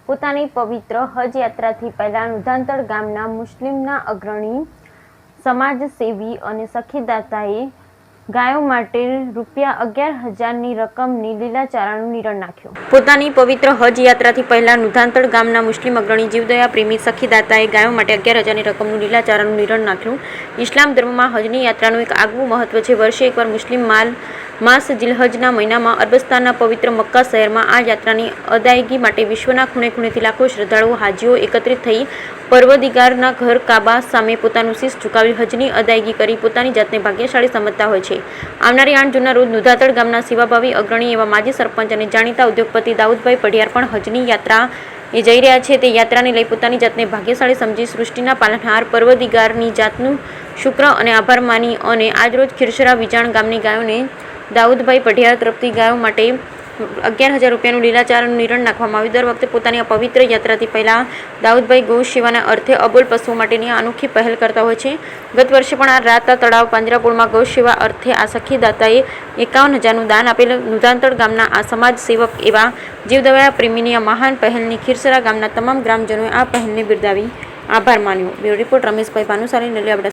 પોતાની પવિત્ર હજ યાત્રાથી પહેલા નુધાંતળ ગામના મુસ્લિમના અગ્રણી સમાજસેવી અને સખીદાતાએ ગાયો માટે ₹11,000ની રકમની લીલાચારાનું નિરણ નાખ્યું. પોતાની પવિત્ર હજ યાત્રાથી પહેલા નુધાંતળ ગામના મુસ્લિમ અગ્રણી જીવદયા પ્રેમી સખીદાતાએ ગાયો માટે 11,000ની રકમનું લીલાચારાનું નિરણ નાખ્યું. ઇસ્લામ ધર્મમાં હજની યાત્રાનું એક આગવું મહત્વ છે. વર્ષે એકવાર મુસ્લિમ માસ જિલહજના મહિનામાં અરબસ્તાનના પવિત્ર મક્કા શહેરમાં આ યાત્રાની અદાયગી માટે વિશ્વના ખૂણે ખૂણેથી લાખો શ્રદ્ધાળુઓ હાજીઓ એકત્રિત થઈ પરવદિગારના ઘર કાબા સામે પોતાનું શીશ ઝુકાવી હજની અદાયગી કરી પોતાની જાતને ભાગ્યશાળી સમજતા હોય છે. આવનારી 8 જૂનના રોજ નુધાતળ ગામના સેવાભાવી અગ્રણી એવા માજી સરપંચ અને જાણીતા ઉદ્યોગપતિ દાઉદભાઈ પઢિયાર પણ હજની યાત્રા એ જઈ રહ્યા છે. તે યાત્રાને લઈ પોતાની જાતને ભાગ્યશાળી સમજી સૃષ્ટિના પાલનહાર પરવદિગારની જાતનું શુક્ર અને આભાર માની અને આજરોજ ખીરસરા વિજાણ ગામની ગાયોને દાઉદભાઈ પઢિયાર તરફથી ગાયો માટે ₹11,000નું લીલાચારાનું નિરણ નાખવામાં આવ્યું. દર વખતે પોતાની આ પવિત્ર યાત્રાથી પહેલા દાઉદભાઈ ગૌ સેવાના અર્થે અબોલ પશુઓ માટેની અનોખી પહેલ કરતા હોય છે. ગત વર્ષે પણ આ રાતા તળાવ પાંજરાપોળમાં ગૌ સેવા અર્થે આ સખીદાતાએ ₹51,000નું દાન આપેલ. નુધાંતળ ગામના આ સમાજ સેવક એવા જીવદયા પ્રેમીની આ મહાન પહેલની ખીરસરા ગામના તમામ ગ્રામજનોએ આ પહેલને બિરદાવી આભાર માન્યો. Bureau report Rameshbhai Bhanushali, નલિયાબડા.